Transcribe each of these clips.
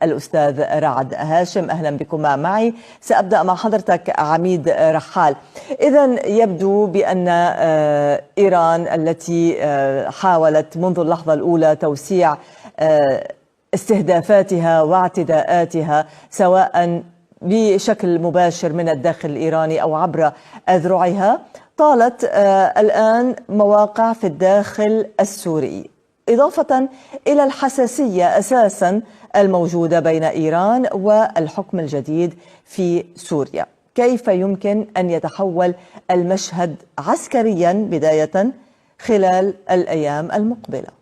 الأستاذ رعد هاشم. أهلا بكم معي. سأبدأ مع حضرتك عميد رحال. إذن يبدو بأن إيران التي حاولت منذ اللحظة الأولى توسيع استهدافاتها واعتداءاتها سواء بشكل مباشر من الداخل الإيراني أو عبر أذرعها، طالت الآن مواقع في الداخل السوري، إضافة إلى الحساسية أساسا الموجودة بين إيران والحكم الجديد في سوريا. كيف يمكن أن يتحول المشهد عسكريا بداية خلال الأيام المقبلة؟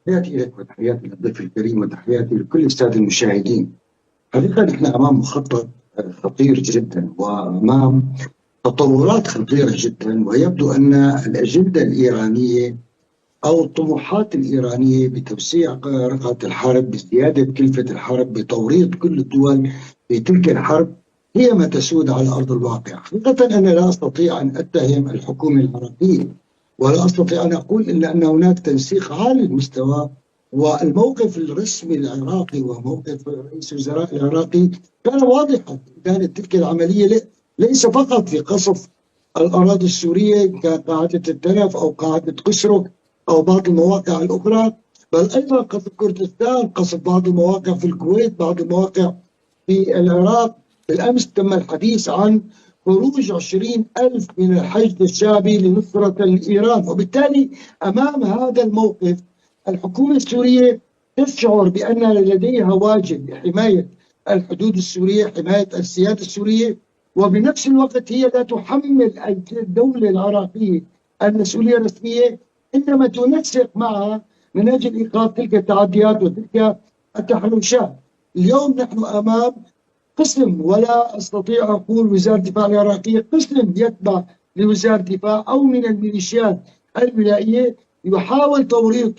تحياتي لك وتحياتي للضيف الكريم وتحياتي لكل السادة المشاهدين. حقيقة نحن أمام مخطط خطير جدا وأمام تطورات خطيرة جدا، ويبدو أن الأجندة الإيرانية أو الطموحات الإيرانية بتوسيع رقعة الحرب، بزيادة كلفة الحرب، بتوريط كل الدول في تلك الحرب، هي ما تسود على أرض الواقع. حقيقة أنا لا أستطيع أن أتهم الحكومة العراقية، ولا أستطيع أن أقول إلا أن هناك تنسيق عالي المستوى، والموقف الرسمي العراقي وموقف رئيس الوزراء العراقي كان واضحا. كانت تلك العملية ليس فقط في قصف الأراضي السورية كقاعدة التنف أو قاعدة قسرك أو بعض المواقع الأخرى، بل أيضا قصف كردستان، قصف بعض المواقع في الكويت، بعض المواقع في العراق. بالأمس تم الحديث عن خروج 20,000 من الحشد الشعبي لنصرة إيران. وبالتالي أمام هذا الموقف الحكومة السورية تشعر بأن لديها واجب لحماية الحدود السورية، حماية السيادة السورية، وبنفس الوقت هي لا تحمل الدولة العراقية المسؤولية الرسمية، إنما تنسق معها من أجل إيقاف تلك التعديات وتلك التحرشات. اليوم نحن أمام قسم، ولا أستطيع أقول وزارة الدفاع العراقية، قسم يتبع لوزارة الدفاع أو من الميليشيات الولائية يحاول توريط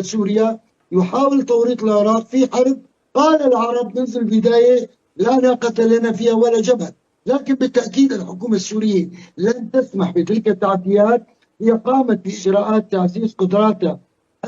سوريا، يحاول توريط العراق في حرب قال العرب منذ البداية لا ناقة لنا فيها ولا جبهة. لكن بالتأكيد الحكومة السورية لن تسمح بتلك التعديات. هي قامت بإجراءات تعزيز قدراتها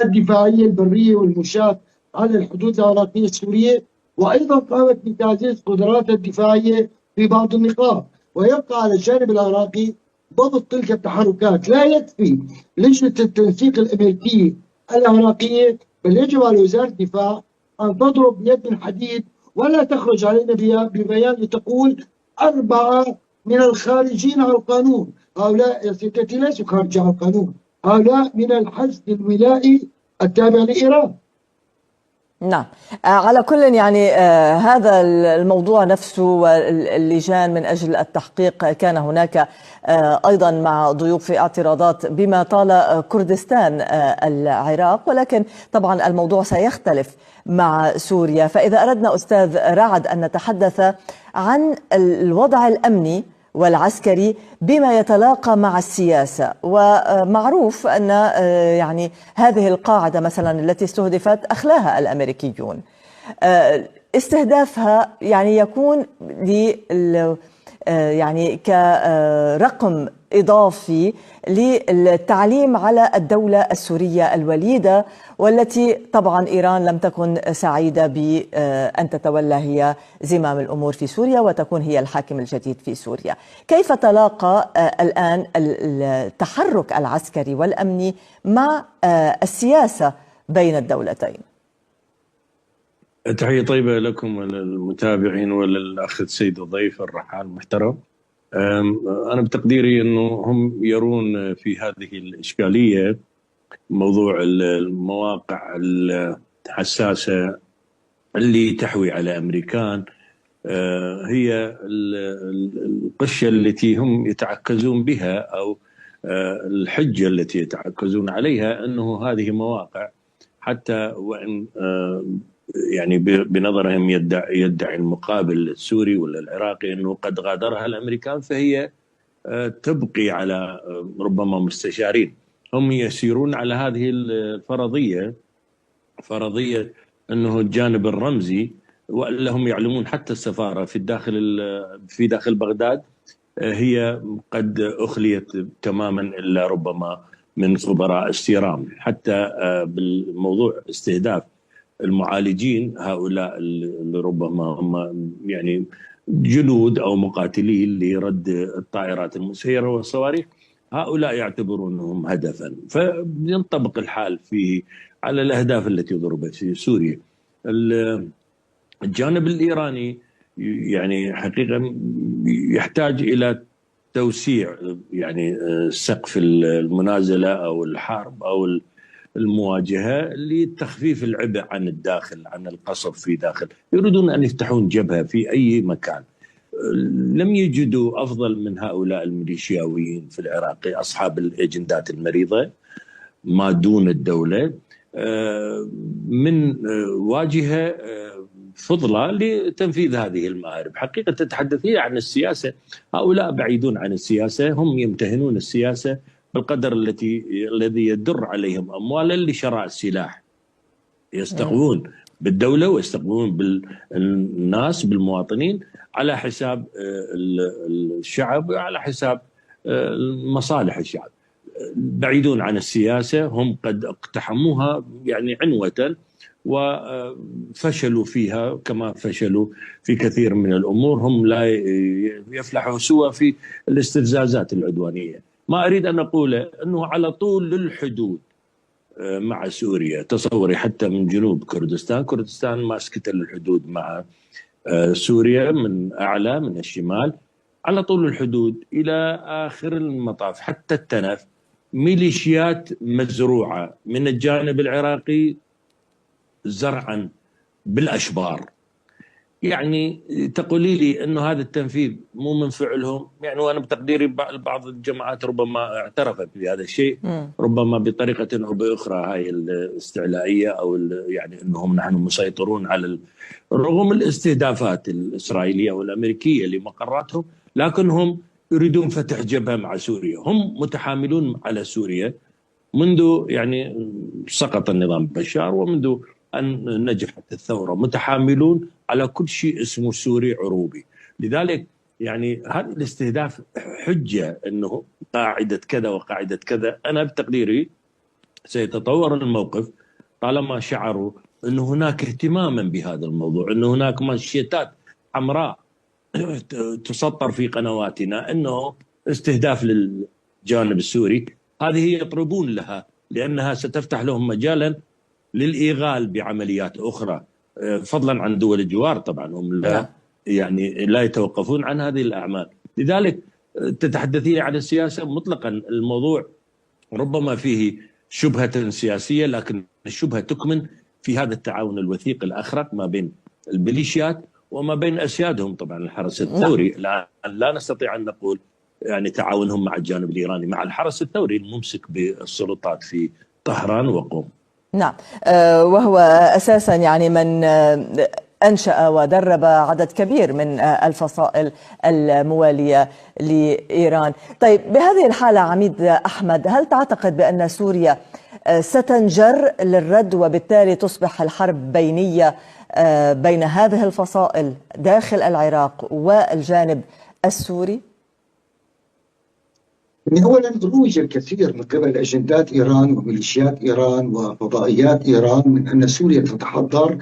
الدفاعية البرية والمشاة على الحدود العراقية السورية، وأيضا قامت بتعزيز قدراتها الدفاعية في بعض النقاط. ويبقى على الجانب العراقي ضبط تلك التحركات. لا يكفي لجنة التنسيق الأمريكية العراقية، بل يجب على وزارة الدفاع أن تضرب بيد من حديد ولا تخرج علينا ببيان لتقول 4 من الخارجين على القانون. هؤلاء يا سيدتي ليسوا خارجين على القانون، هؤلاء من الحشد الولائي التابع لإيران. نعم، على كل يعني هذا الموضوع نفسه واللجان من أجل التحقيق كان هناك أيضا مع ضيوف اعتراضات بما طال كردستان العراق، ولكن طبعا الموضوع سيختلف مع سوريا. فإذا أردنا أستاذ رعد أن نتحدث عن الوضع الأمني والعسكري بما يتلاقى مع السياسة، ومعروف أن يعني هذه القاعدة مثلا التي استهدفت أخلاها الأمريكيون، استهدافها يعني يكون يعني كرقم إضافي للتعليم على الدولة السورية الوليدة، والتي طبعا إيران لم تكن سعيدة بأن تتولى هي زمام الأمور في سوريا وتكون هي الحاكم الجديد في سوريا. كيف تلاقى الآن التحرك العسكري والأمني مع السياسة بين الدولتين؟ تحية طيبة لكم وللمتابعين وللأخ السيد الضيف الرحال المحترم. أنا بتقديري أنه هم يرون في هذه الإشكالية موضوع المواقع الحساسة اللي تحوي على أمريكان، هي القشة التي هم يتعكزون بها أو الحجة التي يتعكزون عليها أنه هذه مواقع حتى وإن يعني بنظرهم يدعي المقابل السوري ولا العراقي أنه قد غادرها الأمريكان، فهي تبقي على ربما مستشارين. هم يسيرون على هذه الفرضية، فرضية أنه الجانب الرمزي، وإلا هم يعلمون حتى السفارة في داخل بغداد هي قد أخليت تماما إلا ربما من خبراء السيرام. حتى بالموضوع استهداف المعالجين هؤلاء اللي ربما هم يعني جنود أو مقاتلين لرد الطائرات المسيرة والصواريخ، هؤلاء يعتبرونهم هدفا. فينطبق الحال فيه على الأهداف التي ضربت في سوريا. الجانب الإيراني يعني حقيقة يحتاج إلى توسيع يعني سقف المنازلة أو الحرب أو المواجهة لتخفيف العبء عن الداخل، عن القصف في داخل. يريدون أن يفتحون جبهة في أي مكان. لم يجدوا أفضل من هؤلاء الميليشياويين في العراق، أصحاب الأجندات المريضة ما دون الدولة، من واجهة فضلة لتنفيذ هذه المآرب. حقيقة تتحدثين عن السياسة، هؤلاء بعيدون عن السياسة، هم يمتهنون السياسة بالقدر الذي يدر عليهم أموالا لشراء السلاح. يستقوون بالدولة ويستقوون بالناس بالمواطنين على حساب الشعب وعلى حساب مصالح الشعب. بعيدون عن السياسة، هم قد اقتحموها يعني عنوة وفشلوا فيها كما فشلوا في كثير من الأمور. هم لا يفلحوا سوى في الاستفزازات العدوانية. ما أريد أن أقوله أنه على طول الحدود مع سوريا، تصوري حتى من جنوب كردستان ماسكة الحدود مع سوريا من أعلى من الشمال، على طول الحدود إلى آخر المطاف حتى التنف ميليشيات مزروعة من الجانب العراقي زرعا بالأشبار. يعني تقولي لي أنه هذا التنفيذ مو من فعلهم، يعني وأنا بتقديري بعض الجماعات ربما اعترفت بهذا الشيء، ربما بطريقة أو بأخرى، هاي الاستعلائية أو يعني أنهم نحن مسيطرون على رغم الاستهدافات الإسرائيلية والأمريكية لمقراتهم، لكنهم يريدون فتح جبهة مع سوريا. هم متحاملون على سوريا منذ يعني سقط النظام بشار ومنذ أن نجحت الثورة، متحاملون على كل شيء اسمه سوري عروبي. لذلك يعني هذا الاستهداف حجة أنه قاعدة كذا وقاعدة كذا. أنا بتقديري سيتطور الموقف طالما شعروا أن هناك اهتماما بهذا الموضوع، أن هناك مانشيتات حمراء تسطر في قنواتنا أنه استهداف للجانب السوري. هذه يطلبون لها لأنها ستفتح لهم مجالا للإيغال بعمليات أخرى، فضلا عن دول الجوار. طبعا هم لا يتوقفون عن هذه الأعمال. لذلك تتحدثين عن السياسة مطلقا، الموضوع ربما فيه شبهة سياسية، لكن الشبهة تكمن في هذا التعاون الوثيق الأخرق ما بين الميليشيات وما بين أسيادهم. طبعا الحرس الثوري لا نستطيع أن نقول يعني تعاونهم مع الجانب الإيراني، مع الحرس الثوري الممسك بالسلطات في طهران وقم. نعم، وهو أساسا يعني من أنشأ ودرب عدد كبير من الفصائل الموالية لإيران. طيب، بهذه الحالة عميد أحمد، هل تعتقد بأن سوريا ستنجر للرد وبالتالي تصبح الحرب بينية بين هذه الفصائل داخل العراق والجانب السوري؟ أولا روج الكثير من قبل أجندات إيران وميليشيات إيران وفضائيات إيران من أن سوريا تتحضر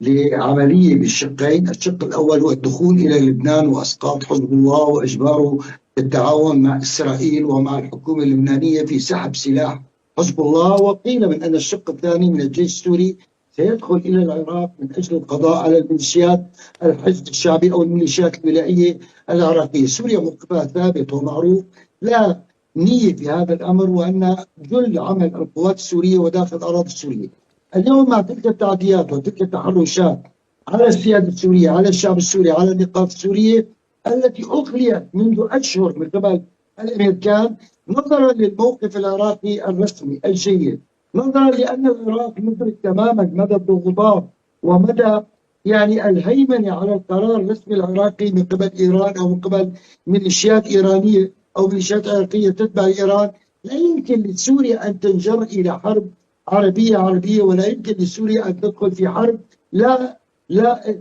لعملية بالشقين. الشق الأول هو الدخول إلى لبنان وأسقاط حزب الله وإجباره بالتعاون مع إسرائيل ومع الحكومة اللبنانية في سحب سلاح حزب الله. وقيل من أن الشق الثاني من الجيش السوري سيدخل إلى العراق من أجل القضاء على الميليشيات الحشد الشعبي أو الميليشيات الولائية العراقية. سوريا موقفها ثابت ومعروف، لا نية في هذا الأمر، وأن جل عمل القوات السورية وداخل الأراضي السورية اليوم مع تلك التعديات وتلك التحرشات على السيادة السورية، على الشعب السوري، على النقاط السورية التي أغليت منذ أشهر من قبل الأمريكان، نظرا للموقف العراقي الرسمي الجيد، نظرا لأن العراق مدرك تماما مدى الضغوطات ومدى يعني الهيمنة على القرار الرسمي العراقي من قبل إيران أو من قبل ميليشيات إيرانية أو ميليشيات عراقية تتبع إيران. لا يمكن لسوريا أن تنجر إلى حرب عربية، ولا يمكن لسوريا أن تدخل في حرب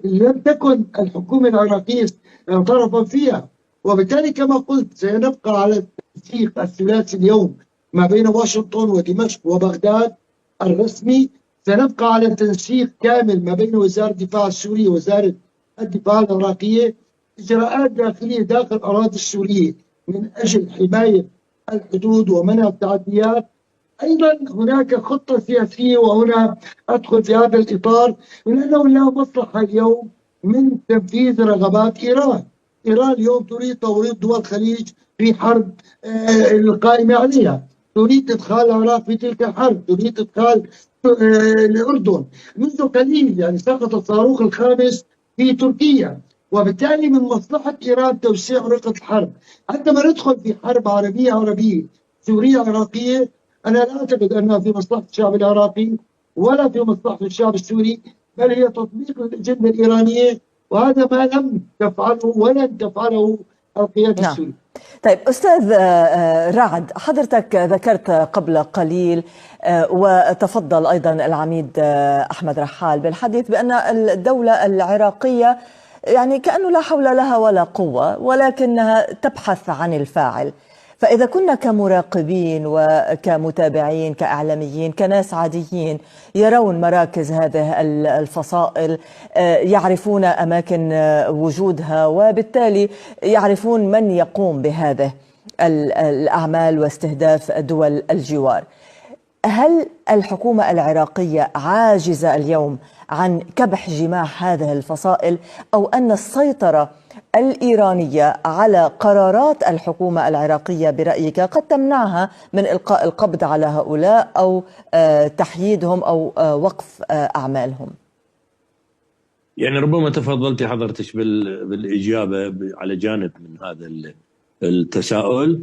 لم تكن الحكومة العراقية طرفا فيها. وبالتالي كما قلت سنبقى على التنسيق الثلاثي اليوم ما بين واشنطن ودمشق وبغداد الرسمي، سنبقى على تنسيق كامل ما بين وزارة الدفاع السورية ووزارة الدفاع العراقية، إجراءات داخلية داخل الأراضي السورية من أجل حماية الحدود ومنع التعديات. أيضا هناك خطة سياسية، وهنا أدخل في هذا الإطار، لأنه لا مصلحة اليوم من تنفيذ رغبات إيران. إيران اليوم تريد توريط دول الخليج في حرب القائمة عليها، تريد إدخال العراق في تلك الحرب، تريد إدخال الأردن. منذ قليل يعني سقط الصاروخ الخامس في تركيا، وبالتالي من مصلحة إيران توسيع رقة الحرب. عندما ندخل في حرب عربية سورية عراقية، أنا لا أعتقد أنها في مصلحة الشعب العراقي ولا في مصلحة الشعب السوري، بل هي تطبيق الأجندة الإيرانية، وهذا ما لم تفعله ولن تفعله القيادة نعم. السورية. طيب أستاذ رعد، حضرتك ذكرت قبل قليل وتفضل أيضا العميد أحمد رحال بالحديث بأن الدولة العراقية يعني كأنه لا حول لها ولا قوة، ولكنها تبحث عن الفاعل. فإذا كنا كمراقبين وكمتابعين كإعلاميين كناس عاديين يرون مراكز هذه الفصائل، يعرفون أماكن وجودها، وبالتالي يعرفون من يقوم بهذه الأعمال واستهداف دول الجوار، هل الحكومة العراقية عاجزة اليوم عن كبح جماح هذه الفصائل، أو أن السيطرة الإيرانية على قرارات الحكومة العراقية برأيك قد تمنعها من إلقاء القبض على هؤلاء أو تحييدهم أو وقف أعمالهم؟ يعني ربما تفضلت حضرتك بالإجابة على جانب من هذا التساؤل.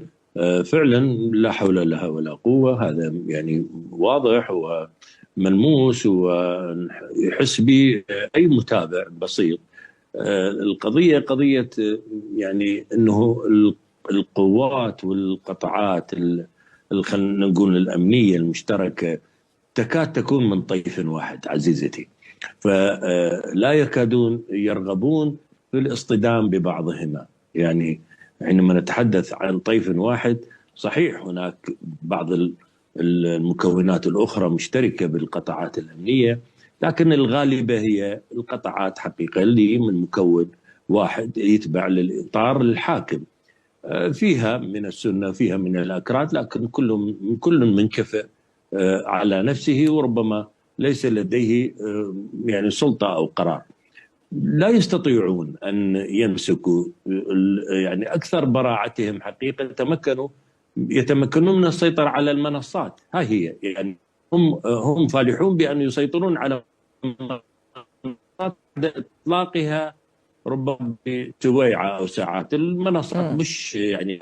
فعلا لا حول لها ولا قوة، هذا يعني واضح وملموس ويحس به أي متابع بسيط. القضية قضية يعني أنه القوات والقطاعات خلينا نقول الأمنية المشتركة تكاد تكون من طيف واحد عزيزتي، فلا يكادون يرغبون في الاصطدام ببعضهما. يعني حينما نتحدث عن طيف واحد، صحيح هناك بعض المكونات الأخرى مشتركة بالقطاعات الأمنية، لكن الغالبة هي القطاعات حقيقة اللي من مكون واحد يتبع للإطار الحاكم، فيها من السنة فيها من الأكراد، لكن كل منكفئ على نفسه، وربما ليس لديه يعني سلطة أو قرار. لا يستطيعون أن يمسكوا، يعني أكثر براعتهم حقيقة يتمكنون من السيطرة على المنصات. هاي هي يعني هم فالحون بأن يسيطرون على المنصات بعد إطلاقها ربما بسويعة أو ساعات. المنصات مش يعني